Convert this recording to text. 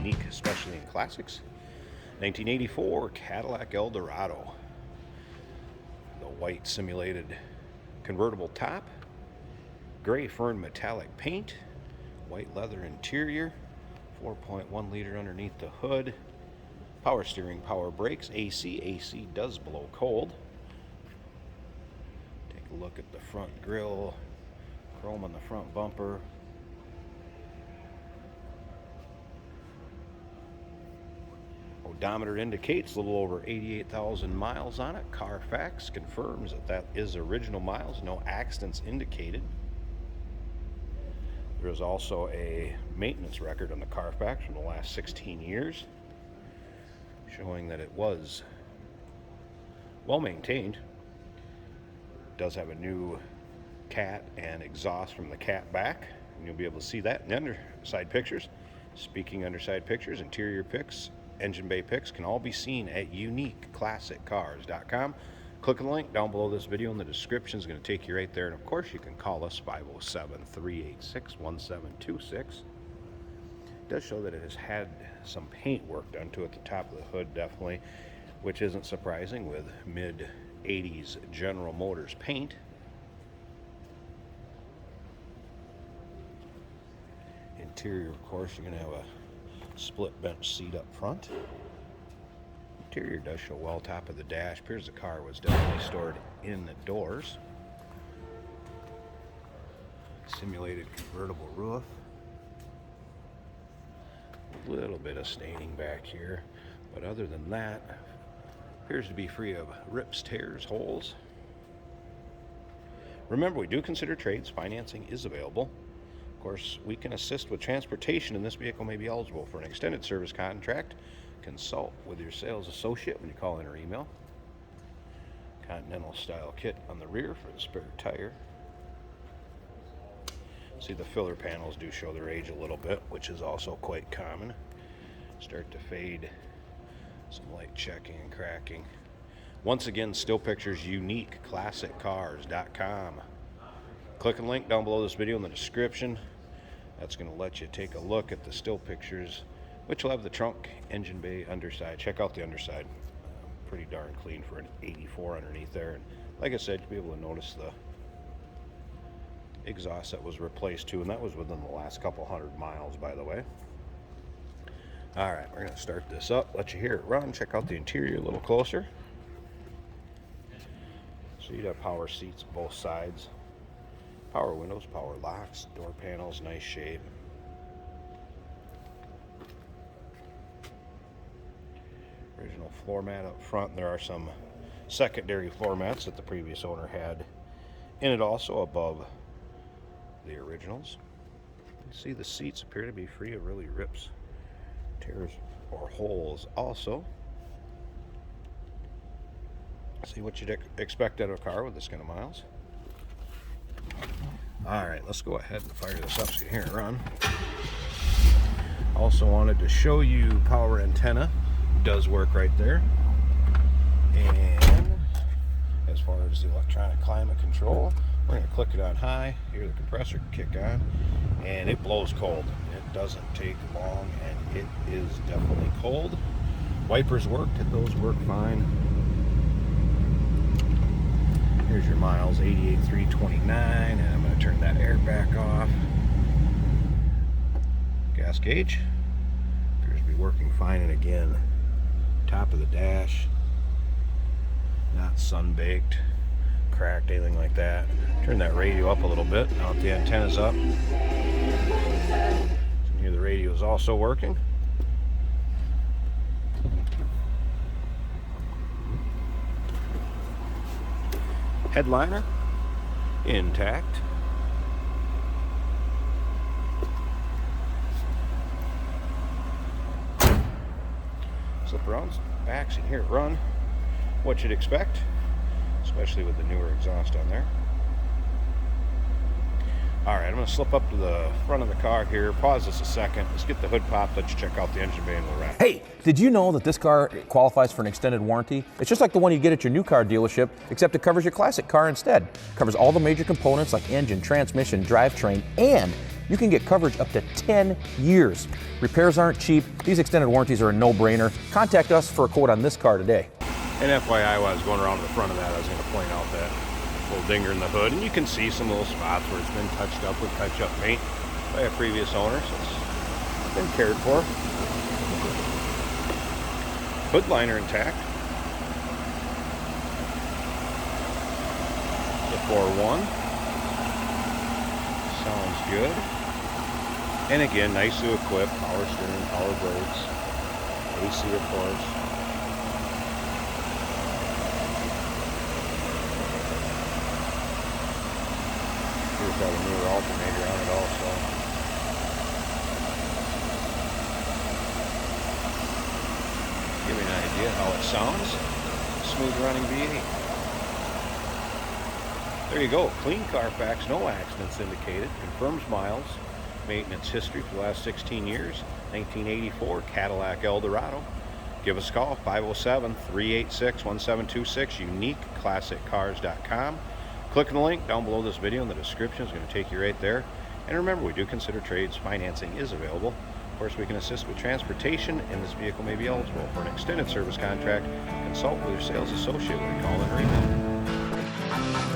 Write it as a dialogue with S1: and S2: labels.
S1: unique, especially in classics. 1984 Cadillac Eldorado. The white simulated convertible top, gray fern metallic paint, white leather interior, 4.1 liter underneath the hood, power steering, power brakes, AC. AC does blow cold. Take a look at the front grille, chrome on the front bumper. Odometer indicates a little over 88,000 miles on it. Carfax confirms that that is original miles, no accidents indicated. There is also a maintenance record on the Carfax from the last 16 years, showing that it was well maintained. It does have a new cat and exhaust from the cat back, and you'll be able to see that in the underside pictures. Speaking underside pictures, interior pics, engine bay pics can all be seen at uniqueclassiccars.com. Click on the link down below this video in the description. Is going to take you right there. And of course, you can call us 507-386-1726. It does show that it has had some paint work done to it at the top of the hood, definitely, which isn't surprising with mid-80s General Motors paint. Interior, of course, you're going to have a split bench seat up front. Interior does show well. Top of the dash appears the car was definitely stored in the doors. Simulated convertible roof. A little bit of staining back here, but other than that, appears to be free of rips, tears, holes. Remember, we do consider trades. Financing is available. Of course, we can assist with transportation, and this vehicle may be eligible for an extended service contract. Consult with your sales associate when you call in or email. Continental style kit on the rear for the spare tire. See, the filler panels do show their age a little bit, which is also quite common. Start to fade, some light checking and cracking. Once again, still pictures, uniqueclassiccars.com. Click the link down below this video in the description. That's going to let you take a look at the still pictures, which will have the trunk, engine bay, underside. Check out the underside. Pretty darn clean for an 84 underneath there. And like I said, you'll be able to notice the exhaust that was replaced too, and that was within the last couple hundred miles, by the way. All right, we're going to start this up, let you hear it run. Check out the interior a little closer. So you'd have power seats both sides. Power windows, power locks, door panels, nice shape. Original floor mat up front. There are some secondary floor mats that the previous owner had in it also above the originals. You see the seats appear to be free of really rips, tears, or holes also. See what you'd expect out of a car with this kind of miles. All right, let's go ahead and fire this up so you can hear it run. Also wanted to show you power antenna. Does work right there. And as far as the electronic climate control, we're going to click it on high. Hear the compressor kick on, and it blows cold. It doesn't take long, and it is definitely cold. Wipers worked, those work fine. Here's your miles, 88,329, and I'm going to turn that air back off. Gas gauge appears to be working fine, and again, top of the dash, not sun-baked, cracked, anything like that. Turn that radio up a little bit, now that the antenna's up. You can hear the radio is also working. Headliner intact. Slip around back so you can hear it run. What you'd expect, especially with the newer exhaust on there. All right, I'm going to slip up to the front of the car here. Pause this a second. Let's get the hood popped. Let you check out the engine bay and we'll wrap.
S2: Hey, did you know that this car qualifies for an extended warranty? It's just like the one you get at your new car dealership, except it covers your classic car instead. It covers all the major components like engine, transmission, drivetrain, and you can get coverage up to 10 years. Repairs aren't cheap. These extended warranties are a no-brainer. Contact us for a quote on this car today.
S1: And FYI, while I was going around to the front of that, I was going to point out that little dinger in the hood, and you can see some little spots where it's been touched up with touch-up paint by a previous owner, so it's been cared for. Hood liner intact. The 4.1 sounds good, and again, nicely equipped. Power steering, power brakes, AC, of course. Here's got a newer alternator on it also. Give me an idea how it sounds. Smooth running V8. There you go. Clean Carfax, no accidents indicated. Confirms miles. Maintenance history for the last 16 years. 1984 Cadillac Eldorado. Give us a call, 507-386-1726, uniqueclassiccars.com. Click on the link down below this video in the description. It's going to take you right there. And remember, we do consider trades. Financing is available. Of course, we can assist with transportation, and this vehicle may be eligible for an extended service contract. Consult with your sales associate when you call in or email.